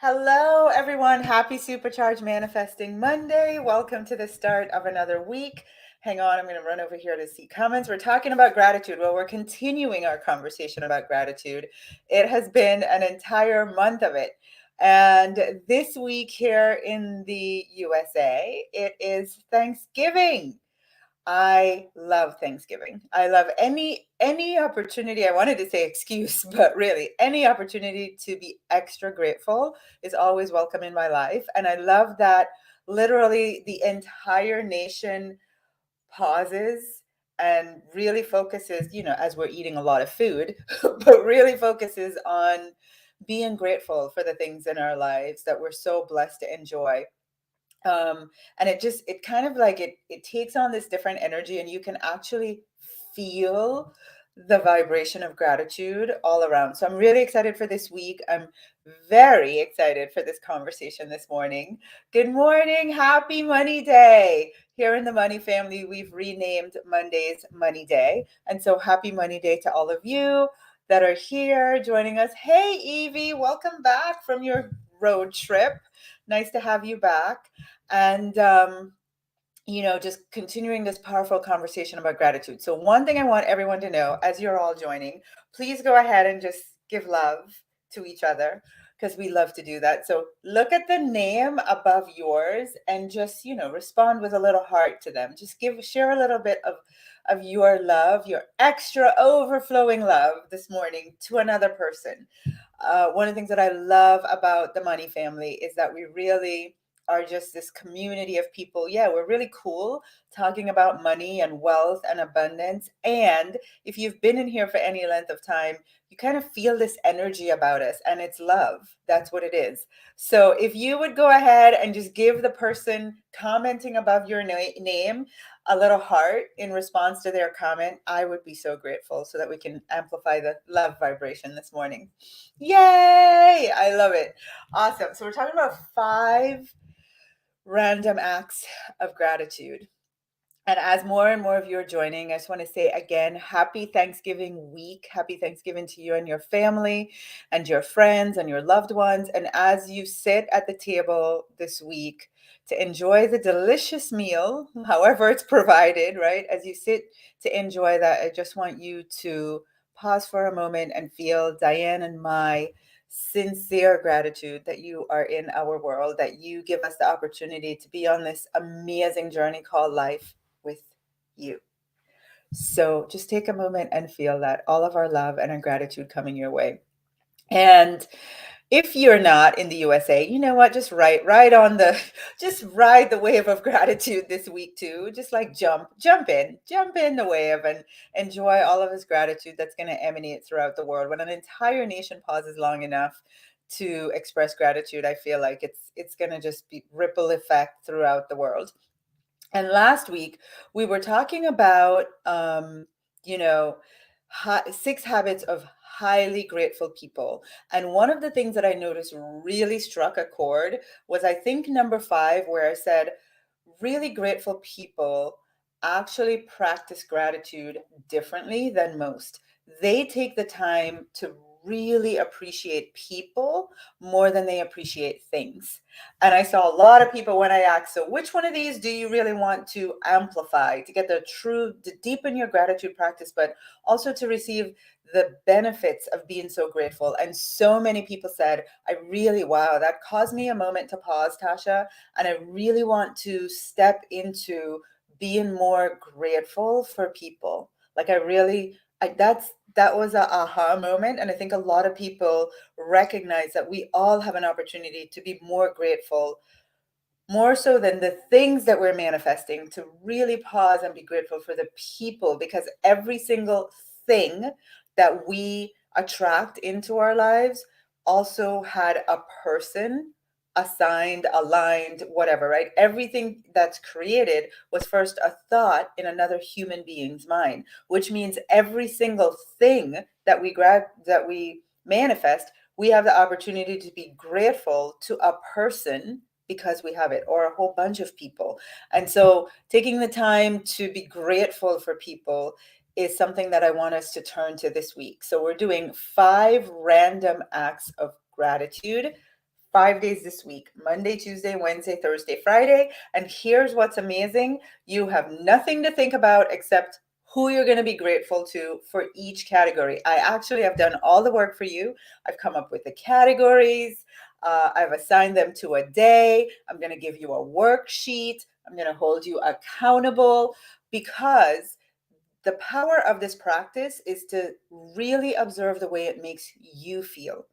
Hello, everyone. Happy Supercharged Manifesting Monday. Welcome to the start of another week. Hang on, I'm going to run over here to see comments. We're talking about gratitude. Well, we're continuing our conversation about gratitude. It has been an entire month of it. And this week here in the USA, it is Thanksgiving. I love Thanksgiving. I love any opportunity. I wanted to say excuse, but really any opportunity to be extra grateful is always welcome in my life. And I love that literally the entire nation pauses and really focuses, as we're eating a lot of food, but really focuses on being grateful for the things in our lives that we're so blessed to enjoy. And it kind of like it takes on this different energy, and you can actually feel the vibration of gratitude all around. So I'm really excited for this week. I'm very excited for this conversation this morning. Good morning. Happy Money Day. Here in the Money family, we've renamed Mondays Money Day. And so happy Money Day to all of you that are here joining us. Hey, Evie, welcome back from your road trip. Nice to have you back. And just continuing this powerful conversation about gratitude. So one thing I want everyone to know as you're all joining, please go ahead and just give love to each other, because we love to do that. So look at the name above yours and just, respond with a little heart to them. Just share a little bit of your love, your extra overflowing love this morning to another person. One of the things that I love about the Money family is that we really are just this community of people. Yeah, we're really cool talking about money and wealth and abundance. And if you've been in here for any length of time, you kind of feel this energy about us, and it's love. That's what it is. So if you would go ahead and just give the person commenting above your name a little heart in response to their comment, I would be so grateful, so that we can amplify the love vibration this morning. Yay! I love it. Awesome. So we're talking about 5 random acts of gratitude. And as more and more of you are joining, I just want to say again, happy Thanksgiving week. Happy Thanksgiving to you and your family and your friends and your loved ones. And as you sit at the table this week to enjoy the delicious meal, however it's provided, right? As you sit to enjoy that, I just want you to pause for a moment and feel Diane and my sincere gratitude that you are in our world, that you give us the opportunity to be on this amazing journey called life with you. So just take a moment and feel that all of our love and our gratitude coming your way. And if you're not in the USA, you know what? Just just ride the wave of gratitude this week too. Just like jump in the wave and enjoy all of this gratitude that's going to emanate throughout the world. When an entire nation pauses long enough to express gratitude, I feel like it's going to just be ripple effect throughout the world. And last week we were talking about, you know, 6 habits of highly grateful people. And one of the things that I noticed really struck a chord was, I think, number 5, where I said, really grateful people actually practice gratitude differently than most. They take the time to really appreciate people more than they appreciate things. And I saw a lot of people when I asked, so which one of these do you really want to amplify to get to deepen your gratitude practice, but also to receive the benefits of being so grateful? And so many people said, wow, that caused me a moment to pause, Tasha. And I really want to step into being more grateful for people. Like that was a aha moment. And I think a lot of people recognize that we all have an opportunity to be more grateful, more so than the things that we're manifesting, to really pause and be grateful for the people, because every single thing that we attract into our lives also had a person assigned, aligned, whatever, right? Everything that's created was first a thought in another human being's mind, which means every single thing that we manifest, we have the opportunity to be grateful to a person because we have it, or a whole bunch of people. And so taking the time to be grateful for people is something that I want us to turn to this week. So we're doing 5 random acts of gratitude, 5 days this week: Monday, Tuesday, Wednesday, Thursday, Friday. And here's what's amazing: you have nothing to think about except who you're going to be grateful to for each category. I actually have done all the work for you. I've come up with the categories. I've assigned them to a day. I'm going to give you a worksheet. I'm going to hold you accountable, because the power of this practice is to really observe the way it makes you feel.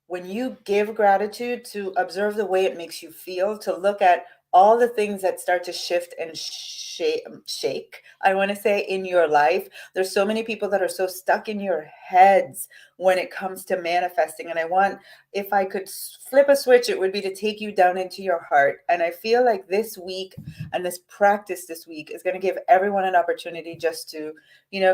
When you give gratitude, to observe the way it makes you feel, to look at all the things that start to shift and shake, I want to say, in your life. There's so many people that are so stuck in your heads when it comes to manifesting. And I want, if I could flip a switch, it would be to take you down into your heart. And I feel like this week and this practice this week is going to give everyone an opportunity just to,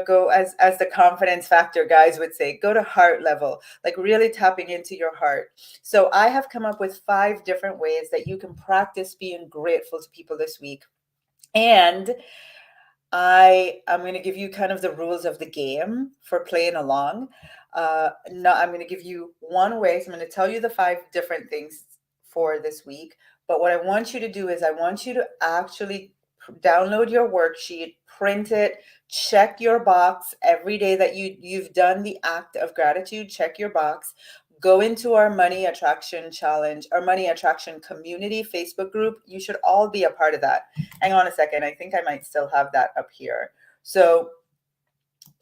go, as the confidence factor guys would say, go to heart level, like really tapping into your heart. So I have come up with 5 different ways that you can practice being grateful to people this week. And I'm going to give you kind of the rules of the game for playing along. No, I'm going to give you one way. So I'm going to tell you the 5 different things for this week. But what I want you to do is I want you to actually download your worksheet, print it, check your box every day that you've done the act of gratitude. Check your box. Go into our Money Attraction Challenge, our Money Attraction Community Facebook group. You should all be a part of that. Hang on a second. I think I might still have that up here. So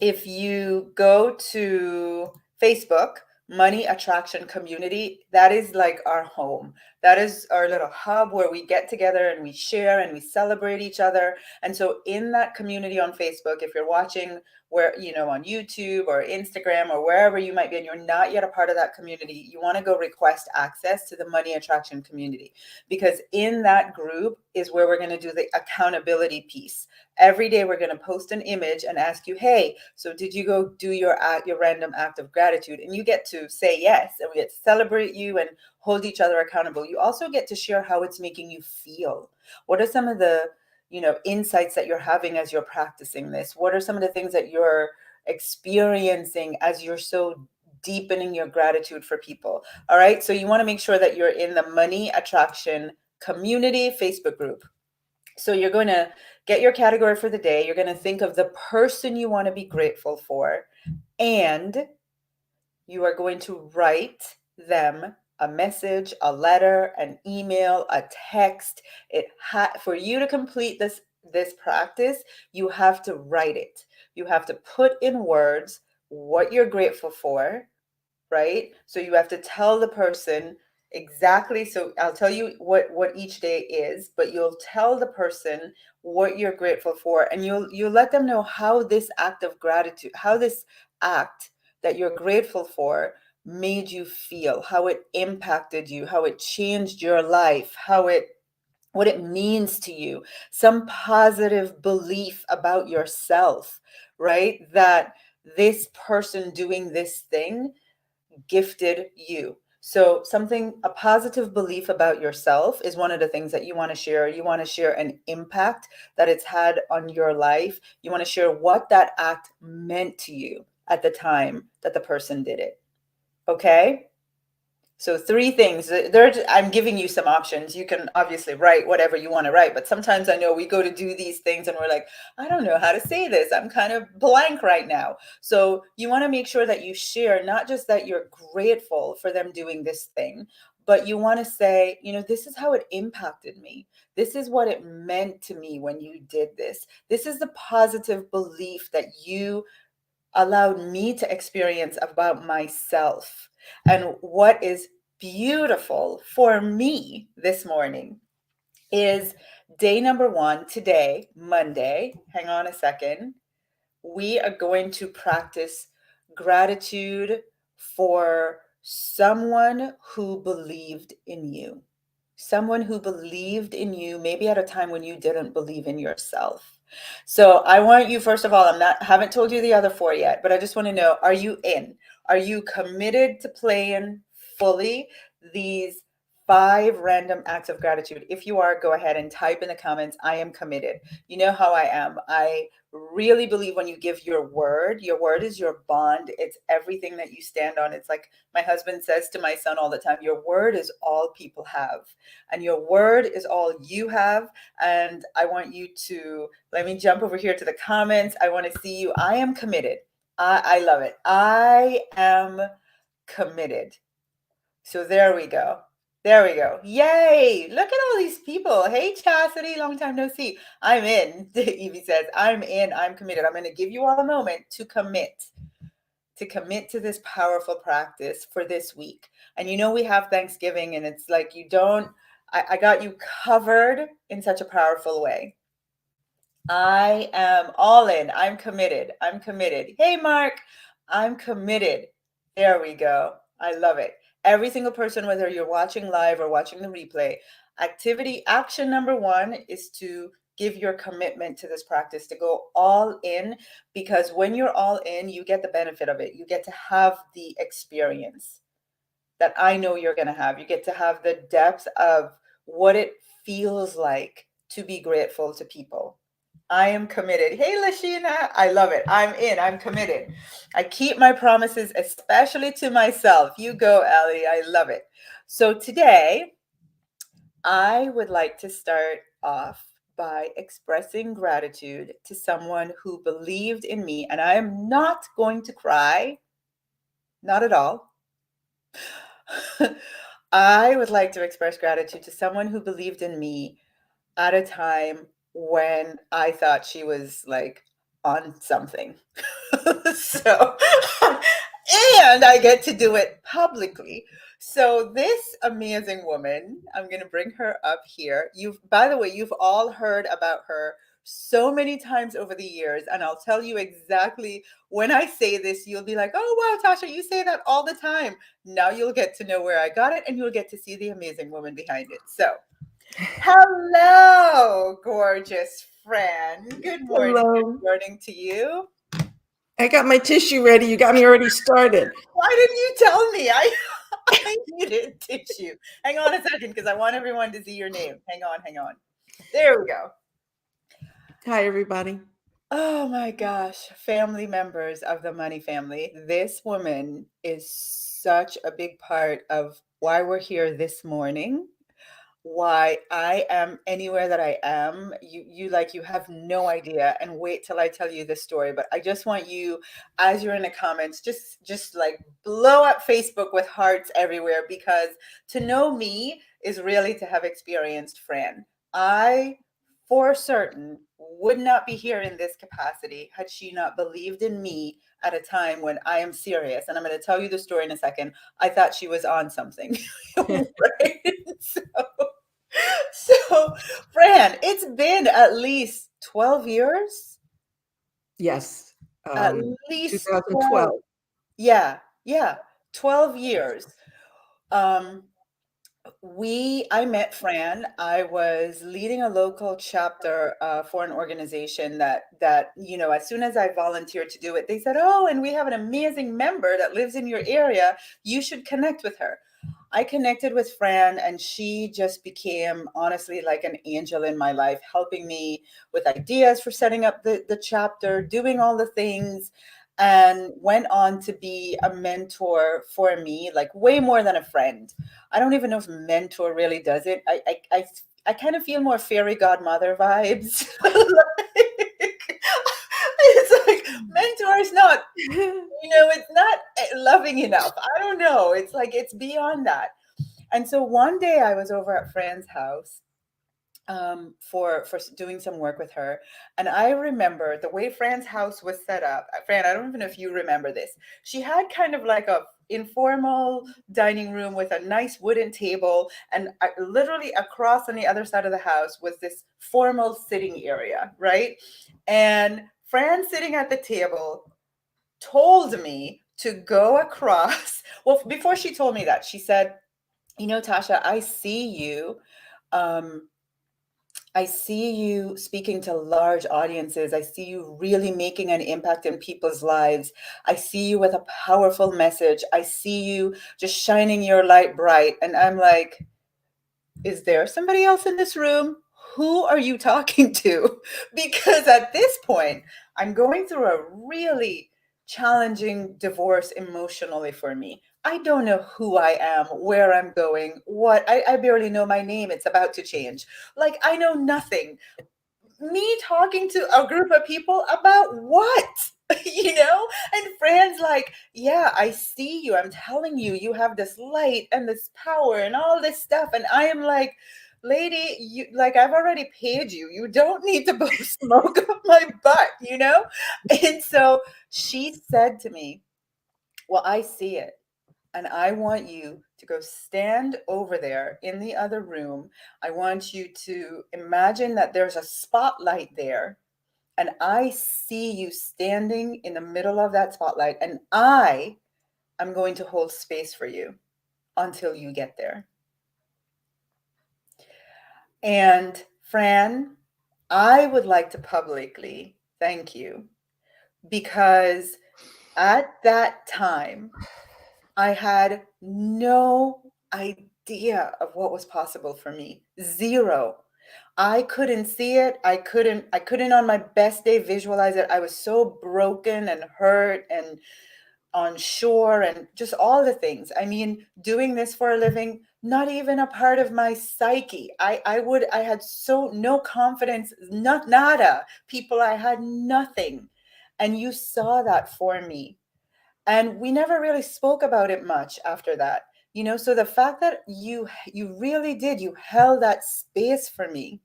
if you go to Facebook, Money Attraction Community, that is like our home. That is our little hub where we get together and we share and we celebrate each other. And so in that community on Facebook, if you're watching where, on YouTube or Instagram or wherever you might be, and you're not yet a part of that community, you want to go request access to the Money Attraction Community, because in that group is where we're going to do the accountability piece. Every day we're going to post an image and ask you, hey, so did you go do your random act of gratitude? And you get to say yes, and we get to celebrate you and hold each other accountable. You also get to share how it's making you feel. What are some of the insights that you're having as you're practicing this? What are some of the things that you're experiencing as you're so deepening your gratitude for people? All right. So you want to make sure that you're in the Money Attraction Community Facebook group. So you're going to get your category for the day. You're going to think of the person you want to be grateful for, and you are going to write them a message, a letter, an email, a text. For you to complete this practice, you have to write it. You have to put in words what you're grateful for, right? So you have to tell the person exactly. So I'll tell you what each day is, but you'll tell the person what you're grateful for, and you'll let them know how this act of gratitude, how this act that you're grateful for made you feel, how it impacted you, how it changed your life, what it means to you, some positive belief about yourself, right? That this person doing this thing gifted you. So a positive belief about yourself is one of the things that you want to share. You want to share an impact that it's had on your life. You want to share what that act meant to you at the time that the person did it. Okay? So 3 things. I'm giving you some options. You can obviously write whatever you want to write, but sometimes I know we go to do these things and we're like, I don't know how to say this. I'm kind of blank right now. So you want to make sure that you share not just that you're grateful for them doing this thing, but you want to say, this is how it impacted me. This is what it meant to me when you did this. This is the positive belief that you allowed me to experience about myself. And what is beautiful for me this morning is day number 1 today, Monday. Hang on a second. We are going to practice gratitude for someone who believed in you. Someone who believed in you, maybe at a time when you didn't believe in yourself. So I want you, first of all, haven't told you the other 4 yet, but I just want to know, are you in? Are you committed to playing fully these 5 random acts of gratitude? If you are, go ahead and type in the comments, I am committed. You know how I am. I really believe when you give your word is your bond. It's everything that you stand on. It's like my husband says to my son all the time, your word is all people have, and your word is all you have. And I want you to, let me jump over here to the comments. I want to see you. I am committed. I love it. I am committed. So there we go. There we go. Yay. Look at all these people. Hey, Chastity, long time no see. I'm in. Evie says, I'm in. I'm committed. I'm going to give you all a moment to commit to this powerful practice for this week. And we have Thanksgiving, and it's like I got you covered in such a powerful way. I am all in. I'm committed. I'm committed. Hey, Mark, I'm committed. There we go. I love it. Every single person, whether you're watching live or watching the replay, action number one is to give your commitment to this practice, to go all in, because when you're all in, you get the benefit of it. You get to have the experience that I know you're going to have. You get to have the depth of what it feels like to be grateful to people. I am committed. Hey, Lashina, I love it. I'm in. I'm committed. I keep my promises, especially to myself. You go, Ellie. I love it. So today, I would like to start off by expressing gratitude to someone who believed in me, and I am not going to cry, not at all. I would like to express gratitude to someone who believed in me at a time when I thought she was like on something. So, and I get to do it publicly. So this amazing woman, I'm going to bring her up here. By the way, you've all heard about her so many times over the years, and I'll tell you exactly when I say this, you'll be like, oh, wow, Tasha, you say that all the time. Now you'll get to know where I got it, and you'll get to see the amazing woman behind it. So, hello, gorgeous friend. Good morning. Hello. Good morning to you. I got my tissue ready. You got me already started. Why didn't you tell me? I needed tissue. Hang on a second, because I want everyone to see your name. Hang on, hang on. There we go. Hi, everybody. Oh my gosh, family members of the Money family. This woman is such a big part of why we're here this morning, why I am anywhere that I am. You have no idea, and wait till I tell you this story. But I just want you, as you're in the comments, just like blow up Facebook with hearts everywhere, because to know me is really to have experienced Fran. I for certain would not be here in this capacity had she not believed in me at a time when I am serious. And I'm going to tell you the story in a second. I thought she was on something. Right? So, Fran, it's been at least 12 years. Yes, At least 12. 2012. Yeah, yeah, 12 years. Um, I met Fran. I was leading a local chapter for an organization that as soon as I volunteered to do it, they said, "Oh, and we have an amazing member that lives in your area. You should connect with her." I connected with Fran, and she just became honestly like an angel in my life, helping me with ideas for setting up the chapter, doing all the things, and went on to be a mentor for me, like way more than a friend. I don't even know if mentor really does it. I kind of feel more fairy godmother vibes. It's like mentor is not, it's not loving enough. I don't know. It's like it's beyond that. And so one day I was over at Fran's house for doing some work with her, and I remember the way Fran's house was set up. Fran, I don't even know if you remember this. She had kind of like a informal dining room with a nice wooden table, and literally across on the other side of the house was this formal sitting area, right? And Fran sitting at the table told me to go across. Well, before she told me that, she said, Tasha, um, I see you speaking to large audiences. I see you really making an impact in people's lives. I see you with a powerful message. I see you just shining your light bright. And I'm like, is there somebody else in this room who are you talking to? Because at this point, I'm going through a really challenging divorce emotionally for me. I don't know who I am, where I'm going, I barely know my name. It's about to change. Like, I know nothing. Me talking to a group of people about what? And Fran's like, yeah, I see you. I'm telling you, you have this light and this power and all this stuff. And I am like, lady, you like, I've already paid you. You don't need to blow smoke up my butt. And so she said to me, well, I see it. And I want you to go stand over there in the other room. I want you to imagine that there's a spotlight there. And I see you standing in the middle of that spotlight. And I am going to hold space for you until you get there. And Fran, I would like to publicly thank you, because at that time, I had no idea of what was possible for me. Zero. I couldn't see it. I couldn't on my best day visualize it. I was so broken and hurt and unsure and just all the things. I mean, doing this for a living, not even a part of my psyche. I had so no confidence, not nada. People, I had nothing. And you saw that for me. And we never really spoke about it much after that. So the fact that you really did, you held that space for me,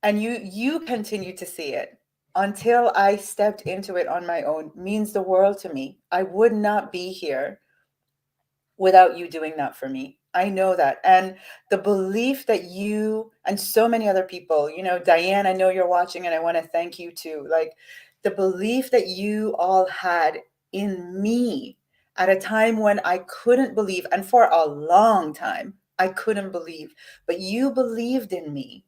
and you continued to see it until I stepped into it on my own, means the world to me. I would not be here without you doing that for me. I know that. And the belief that you and so many other people, Diane, I know you're watching, and I want to thank you too. Like, the belief that you all had in me at a time when I couldn't believe, and for a long time, I couldn't believe, but you believed in me.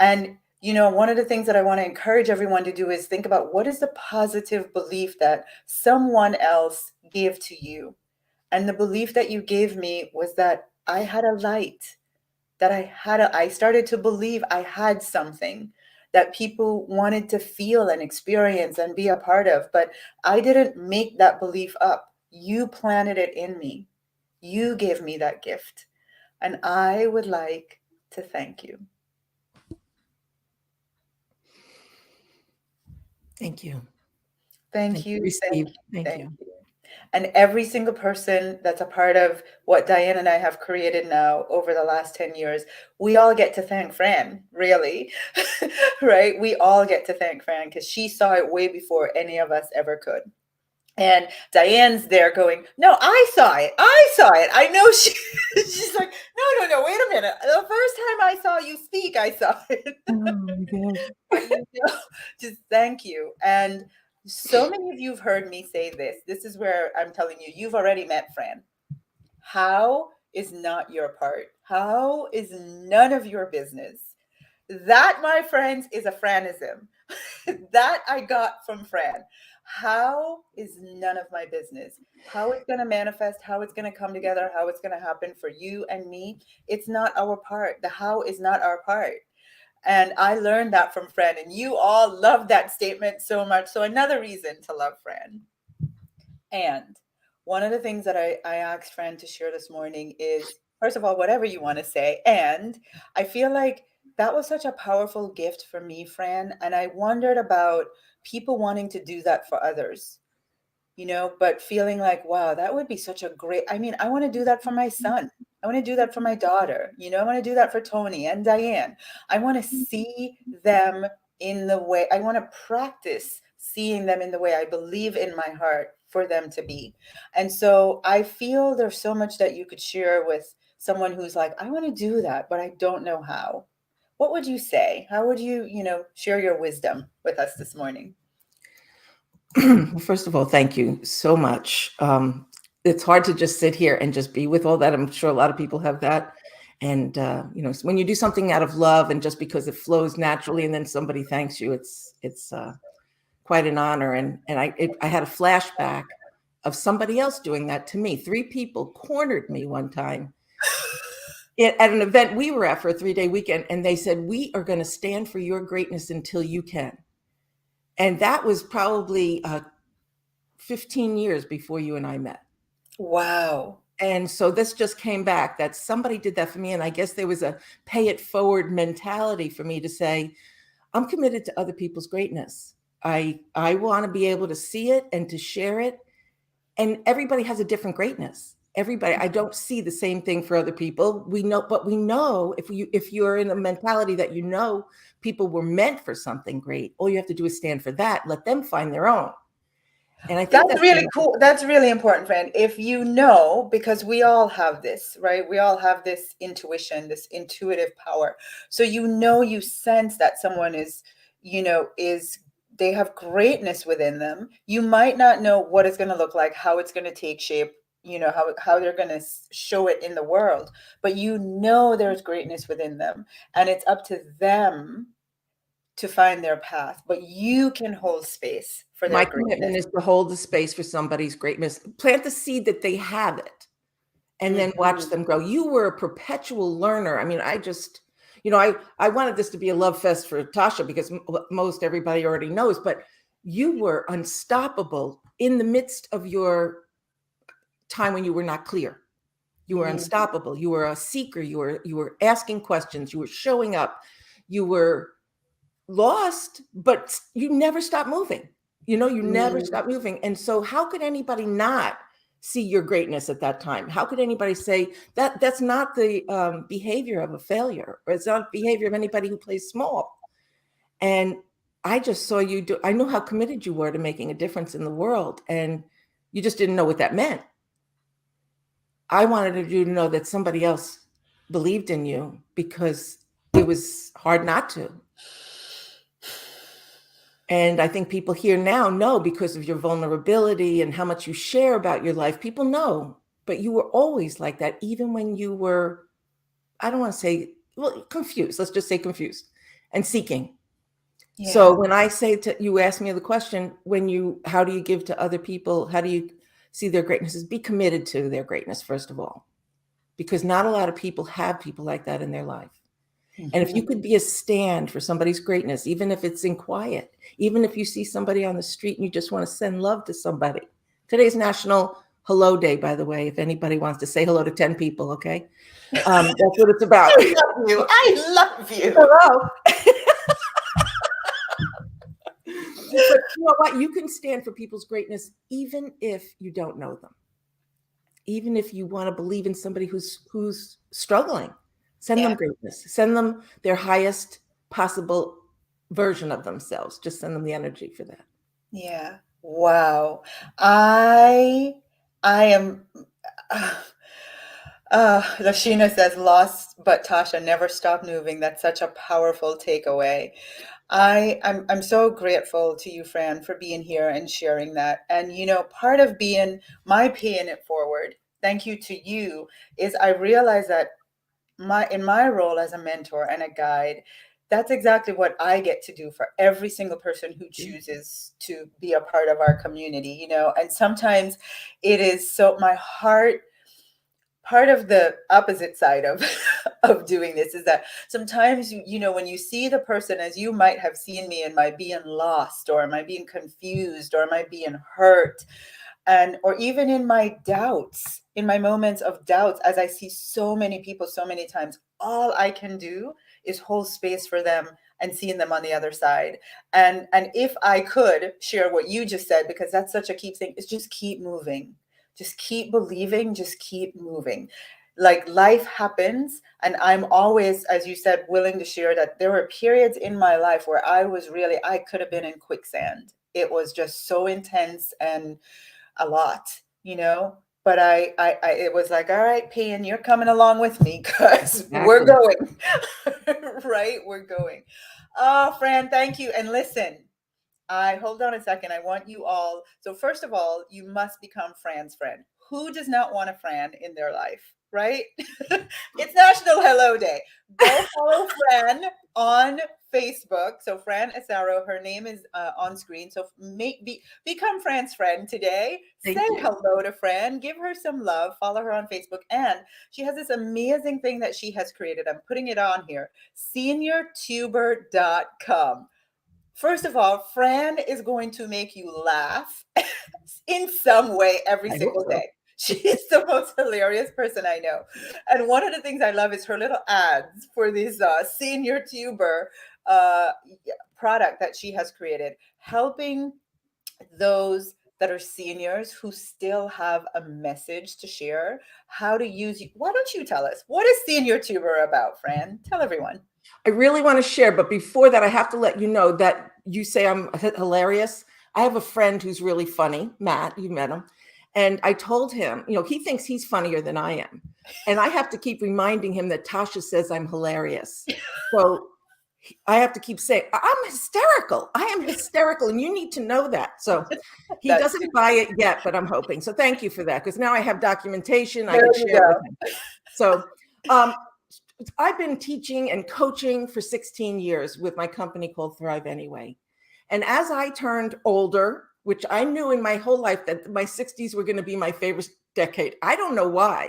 And one of the things that I want to encourage everyone to do is think about, what is the positive belief that someone else gave to you? And the belief that you gave me was that I had a light, that I started to believe I had something that people wanted to feel and experience and be a part of. But I didn't make that belief up. You planted it in me. You gave me that gift. And I would like to thank you. Thank you. Thank Thank you. you. Thank Received. you. Thank Thank you. you. And every single person that's a part of what Diane and I have created now over the last 10 years, we all get to thank Fran, really. Right? We all get to thank Fran, because she saw it way before any of us ever could. And Diane's there going, no, I saw it. I saw it. I know she's like, no, wait a minute. The first time I saw you speak, I saw it. Oh, yes. But just thank you. And so many of you have heard me say this. This is where I'm telling you, you've already met Fran. How is not your part. How is none of your business. That, my friends, is a Franism. That I got from Fran. How is none of my business. How it's going to manifest, how it's going to come together, how it's going to happen for you and me. It's not our part. The how is not our part. And I learned that from Fran, and you all love that statement so much. So another reason to love Fran. And one of the things that I asked Fran to share this morning is, first of all, whatever you want to say. And I feel like that was such a powerful gift for me, Fran. And I wondered about people wanting to do that for others, but feeling like, wow, that would be such a great, I mean, I want to do that for my son. I want to do that for my daughter. I want to do that for Tony and Diane. I want to see them in the way, I want to practice seeing them in the way I believe in my heart for them to be. And so I feel there's so much that you could share with someone who's like, I want to do that, but I don't know how. What would you say? How would you, share your wisdom with us this morning? Well, first of all, thank you so much. It's hard to just sit here and just be with all that. I'm sure a lot of people have that. And, when you do something out of love and just because it flows naturally and then somebody thanks you, it's quite an honor. And I had a flashback of somebody else doing that to me. 3 people cornered me one time. at an event we were at for a 3-day weekend, and they said, "We are going to stand for your greatness until you can." And that was probably 15 years before you and I met. Wow. And so this just came back that somebody did that for me. And I guess there was a pay it forward mentality for me to say, I'm committed to other people's greatness. I want to be able to see it and to share it. And everybody has a different greatness. Everybody, I don't see the same thing for other people. We know, but we know if you're in a mentality that you know people were meant for something great, all you have to do is stand for that, let them find their own. And I think That's that's really cool. That's really important, friend. If you know, because we all have this, right? We all have this intuition, this intuitive power. So you sense that someone is, is they have greatness within them. You might not know what it's going to look like, how it's going to take shape, how they're going to show it in the world, but there's greatness within them, and it's up to them to find their path, but you can hold space for my their commitment greatness. is to hold the space for somebody's greatness, plant the seed that they have it, and then watch Mhm. them grow. You were a perpetual learner. I mean, I wanted this to be a love fest for Tasha because most everybody already knows, but you were unstoppable in the midst of your time when you were not clear. You were Mhm. unstoppable. You were a seeker. You were asking questions. You were showing up. You were lost, but you never stopped moving. You never Mm. stopped moving. And so how could anybody not see your greatness at that time? How could anybody say that that's not the behavior of a failure, or it's not behavior of anybody who plays small? And I just saw you do, I know how committed you were to making a difference in the world, and you just didn't know what that meant. I wanted you to know that somebody else believed in you because it was hard not to. And I think people here now know because of your vulnerability and how much you share about your life. People know, but you were always like that, even when you were, I don't want to say, well, confused. Let's just say confused and seeking. So Yeah. when I say to you, ask me the question, how do you give to other people? How do you see their greatnesses? Be committed to their greatness, first of all, because not a lot of people have people like that in their life. And if Mhm. you could be a stand for somebody's greatness, even if it's in quiet, even if you see somebody on the street and you just want to send love to somebody. Today's National Hello Day, by the way, if anybody wants to say hello to 10 people, okay? That's what it's about. I love you. I love you. Hello. But you know what? You can stand for people's greatness even if you don't know them. Even if you want to believe in somebody who's struggling, send Yeah. them greatness. Send them their highest possible version of themselves. Just send them the energy for that. Yeah. Wow. I I am Lashina says lost, but Tasha never stop moving. That's such a powerful takeaway. I'm so grateful to you, Fran, for being here and sharing that. And part of being my paying it forward, thank you to you, is I realize that in my role as a mentor and a guide, that's exactly what I get to do for every single person who chooses to be a part of our community, and sometimes it is so my heart. Part of the opposite side of of doing this is that sometimes when you see the person as you might have seen me, am I being lost, or am I being confused, or am I being hurt, and or even in my doubts, in my moments of doubts, as I see so many people so many times, all I can do is hold space for them and seeing them on the other side. And if I could share what you just said, because that's such a key thing, is just keep moving, just keep believing, just keep moving. Like, life happens, and I'm always, as you said, willing to share that there were periods in my life where I could have been in quicksand. It was just so intense and a lot, but it was like, all right, Pian, you're coming along with me because we're Exactly. going. Right, we're going. Oh, Fran, thank you. And listen, I hold on a second. I want you all. So first of all, you must become Fran's friend. Who does not want a Fran in their life, right? It's National Hello Day. Go follow Fran on Facebook. So Fran Asaro, her name is on screen. So become Fran's friend today. Say Thank you. hello to Fran. Give her some love. Follow her on Facebook. And she has this amazing thing that she has created. I'm putting it on here. SeniorTuber.com. First of all, Fran is going to make you laugh in some way every I hope single so. day. She's the most hilarious person I know. And one of the things I love is her little ads for this senior tuber uh, product that she has created, helping those that are seniors who still have a message to share, how to use. Why don't you tell us? What is Senior Tuber about, Fran? Tell everyone. I really want to share, but before that, I have to let you know that you say I'm hilarious. I have a friend who's really funny, Matt. You met him. And I told him, he thinks he's funnier than I am. And I have to keep reminding him that Tasha says I'm hilarious. So I have to keep saying, I'm hysterical. I am hysterical. And you need to know that. So he That's doesn't buy it yet, but I'm hoping. So thank you for that. Because now I have documentation. I there could you share it with go. him. So um, I've been teaching and coaching for 16 years with my company called Thrive Anyway. And as I turned older, which I knew in my whole life that my 60s were going to be my favorite decade. I don't know why.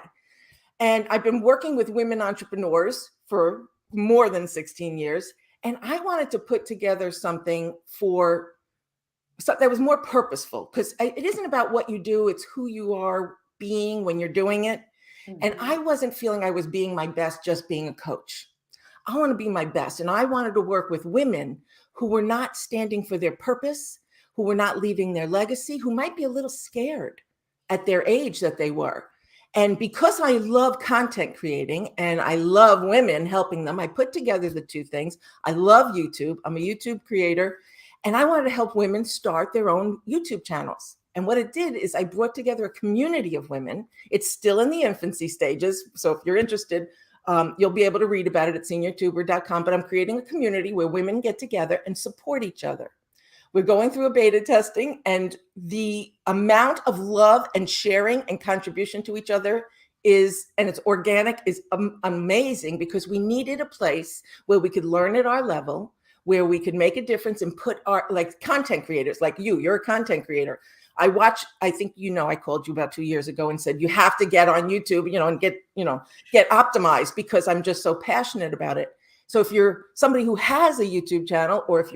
And I've been working with women entrepreneurs for more than 16 years. And I wanted to put together something that was more purposeful, because it isn't about what you do, it's who you are being when you're doing it. And Mhm. I wasn't feeling I was being my best just being a coach. I want to be my best. And I wanted to work with women who were not standing for their purpose, who were not leaving their legacy, who might be a little scared at their age that they were. And because I love content creating and I love women helping them, I put together the two things. I love YouTube. I'm a YouTube creator. And I wanted to help women start their own YouTube channels. And what it did is I brought together a community of women. It's still in the infancy stages. So if you're interested, you'll be able to read about it at seniortuber.com. But I'm creating a community where women get together and support each other. We're going through a beta testing, and the amount of love and sharing and contribution to each other and it's organic, is amazing, because we needed a place where we could learn at our level, where we could make a difference and put our, like, content creators like you're a content creator. I think, I called you about 2 years ago and said, you have to get on YouTube, and get optimized, because I'm just so passionate about it. So if you're somebody who has a YouTube channel, or if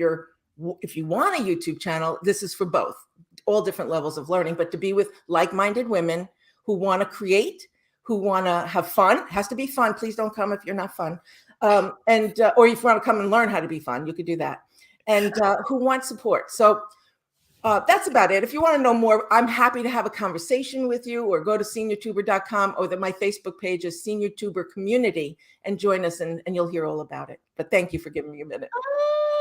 you want a YouTube channel, this is for both, all different levels of learning, but to be with like-minded women who want to create, who want to have fun. It has to be fun. Please don't come if you're not fun. Or if you want to come and learn how to be fun, you could do that. And who want support. So that's about it. If you want to know more, I'm happy to have a conversation with you, or go to seniortuber.com, or my Facebook page is Senior Tuber Community, and join us, and you'll hear all about it. But thank you for giving me a minute.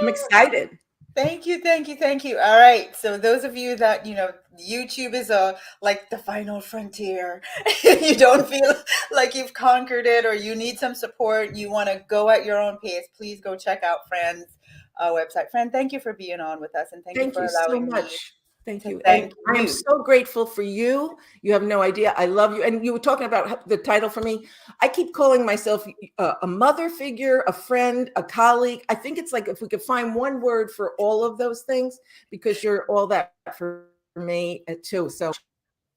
I'm excited. Thank you, thank you, thank you. All right. So those of you that, YouTube is like the final frontier. You don't feel like you've conquered it, or you need some support, you want to go at your own pace, please go check out Fran's website. Fran, thank you for being on with us, and thank you Thank for you so allowing me much. Thank to you. And thank I am you. so grateful for you. You have no idea. I love you. And you were talking about the title for me. I keep calling myself a mother figure, a friend, a colleague. I think it's like, if we could find one word for all of those things, because you're all that for me too. So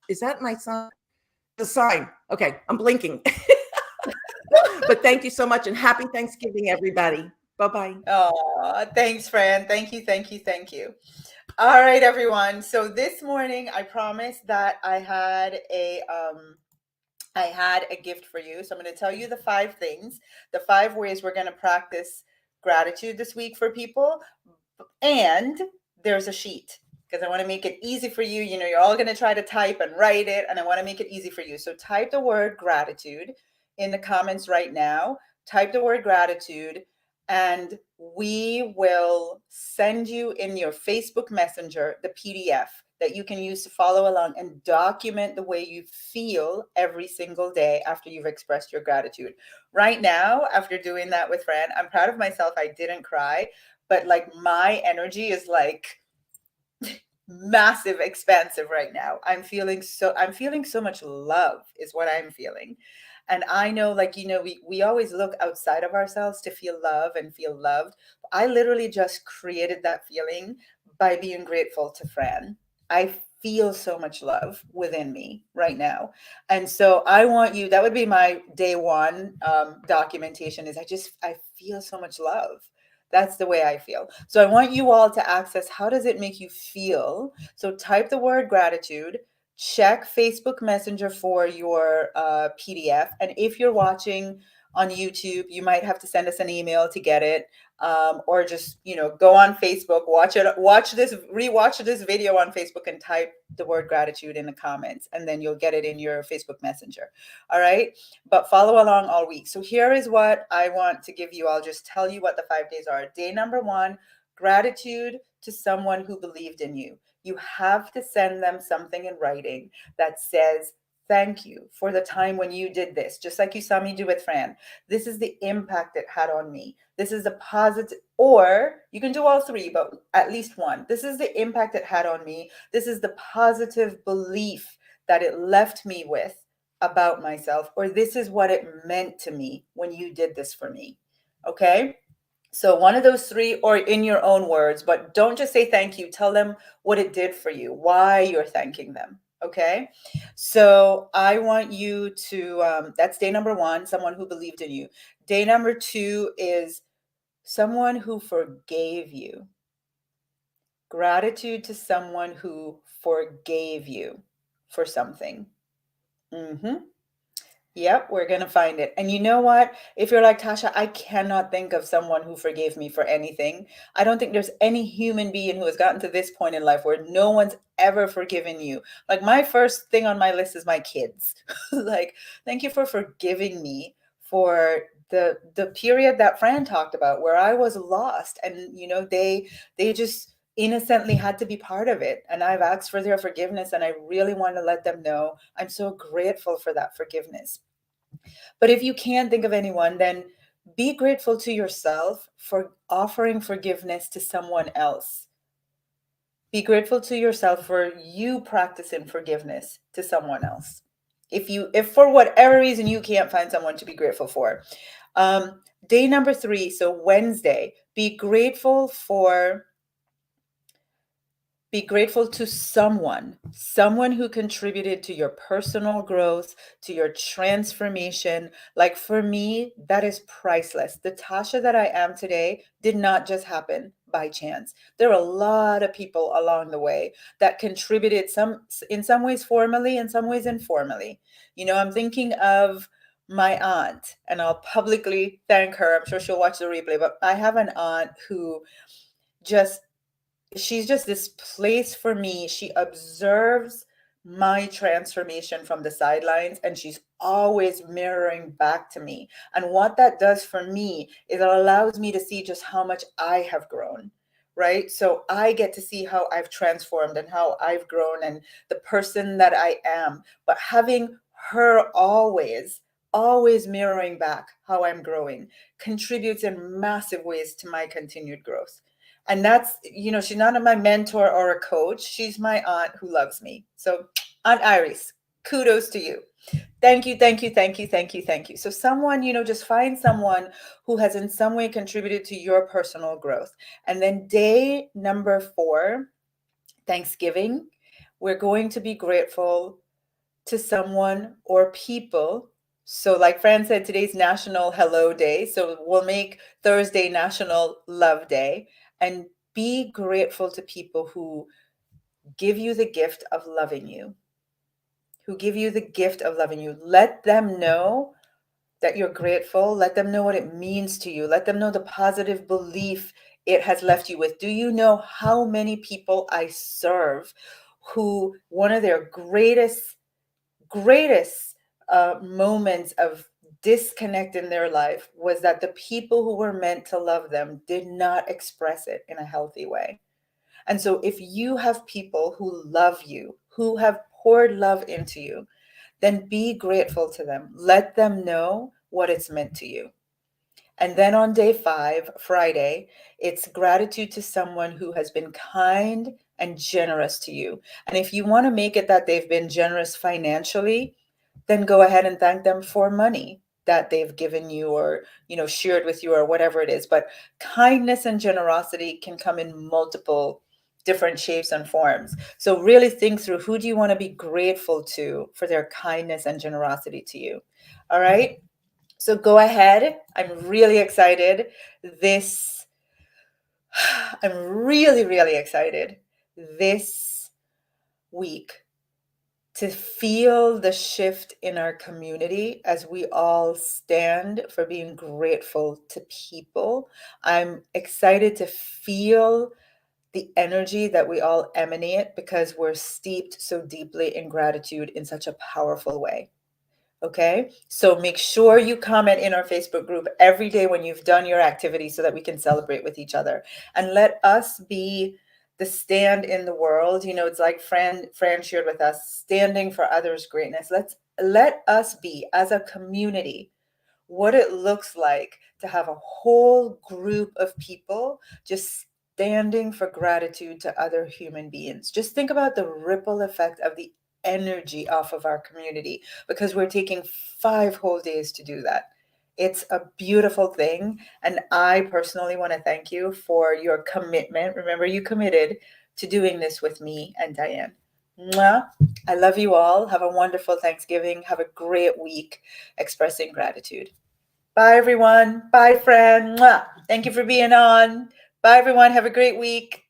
is that my sign? The sign. Okay, I'm blinking. But thank you so much, and happy Thanksgiving, everybody. Bye-bye. Oh, thanks, Fran. Thank you, thank you, thank you. All right, everyone. So this morning, I promised that I had a gift for you. So I'm going to tell you the 5 things, the 5 ways we're going to practice gratitude this week for people. And there's a sheet, because I want to make it easy for you. You're all going to try to type and write it, and I want to make it easy for you. So type the word gratitude in the comments right now. Type the word gratitude, and we will send you in your Facebook Messenger the PDF that you can use to follow along and document the way you feel every single day after you've expressed your gratitude. Right now, after doing that with Fran, I'm proud of myself. I didn't cry, but like my energy is like massive, expansive right now. I'm feeling so much love is what I'm feeling. And I know, like, we always look outside of ourselves to feel love and feel loved. I literally just created that feeling by being grateful to Fran. I feel so much love within me right now. And so I want you, that would be my day one documentation, is I feel so much love. That's the way I feel. So I want you all to access, how does it make you feel? So type the word gratitude, check Facebook Messenger for your PDF. And if you're watching on YouTube, you might have to send us an email to get it. Or just, go on Facebook, rewatch this video on Facebook and type the word gratitude in the comments, and then you'll get it in your Facebook Messenger. All right. But follow along all week. So here is what I want to give you. I'll just tell you what the 5 days are. Day number one, gratitude to someone who believed in you. You have to send them something in writing that says, thank you for the time when you did this, just like you saw me do with Fran. This is the impact it had on me. This is the positive, or you can do all three, but at least one. This is the impact it had on me. This is the positive belief that it left me with about myself, or this is what it meant to me when you did this for me. Okay. So one of those three, or in your own words, but don't just say thank you. Tell them what it did for you, why you're thanking them. Okay. So I want you to, that's day number one, someone who believed in you. Day number two is someone who forgave you. Gratitude to someone who forgave you for something. Mm-hmm. Yep, we're going to find it. And you know what? If you're like, Tasha, I cannot think of someone who forgave me for anything. I don't think there's any human being who has gotten to this point in life where no one's ever forgiven you. Like, my first thing on my list is my kids. Like, thank you for forgiving me for the period that Fran talked about where I was lost, and they just innocently had to be part of it, and I've asked for their forgiveness, and I really want to let them know I'm so grateful for that forgiveness. But if you can't think of anyone, then be grateful to yourself for offering forgiveness to someone else. Be grateful to yourself for you practicing forgiveness to someone else. If for whatever reason you can't find someone to be grateful for. Day number 3, so Wednesday, be grateful to someone who contributed to your personal growth, to your transformation. Like, for me, that is priceless. The Tasha that I am today did not just happen by chance. There are a lot of people along the way that contributed, in some ways formally, in some ways informally. I'm thinking of my aunt, and I'll publicly thank her. I'm sure she'll watch the replay, but I have an aunt who just she's just this place for me. She observes my transformation from the sidelines, and she's always mirroring back to me. And what that does for me is it allows me to see just how much I have grown. Right. So I get to see how I've transformed and how I've grown and the person that I am. But having her always mirroring back how I'm growing contributes in massive ways to my continued growth. And that's, she's not my mentor or a coach. She's my aunt who loves me. So, Aunt Iris, kudos to you. Thank you, thank you, thank you, thank you, thank you. So someone, just find someone who has in some way contributed to your personal growth. And then day number 4, Thanksgiving, we're going to be grateful to someone or people. So, like Fran said, today's National Hello Day. So we'll make Thursday National Love Day, and be grateful to people who give you the gift of loving you. Let them know that you're grateful. Let them know what it means to you. Let them know the positive belief it has left you with. Do you know how many people I serve who one of their greatest moments of disconnect in their life was that the people who were meant to love them did not express it in a healthy way? And so if you have people who love you, who have poured love into you, then be grateful to them. Let them know what it's meant to you. And then on day 5, Friday, it's gratitude to someone who has been kind and generous to you. And if you want to make it that they've been generous financially, then go ahead and thank them for money that they've given you, or shared with you, or whatever it is. But kindness and generosity can come in multiple different shapes and forms. So really think through, who do you want to be grateful to for their kindness and generosity to you? All right, so go ahead. I'm really excited this I'm really, really excited this week to feel the shift in our community as we all stand for being grateful to people. I'm excited to feel the energy that we all emanate because we're steeped so deeply in gratitude in such a powerful way. Okay, so make sure you comment in our Facebook group every day when you've done your activity so that we can celebrate with each other. And let us be the stand in the world. It's like Fran shared with us, standing for others' greatness. Let us be, as a community, what it looks like to have a whole group of people just standing for gratitude to other human beings. Just think about the ripple effect of the energy off of our community, because we're taking 5 whole days to do that. It's a beautiful thing. And I personally want to thank you for your commitment. Remember, you committed to doing this with me and Diane. Mwah. I love you all. Have a wonderful Thanksgiving. Have a great week expressing gratitude. Bye, everyone. Bye, Fran. Mwah. Thank you for being on. Bye, everyone. Have a great week.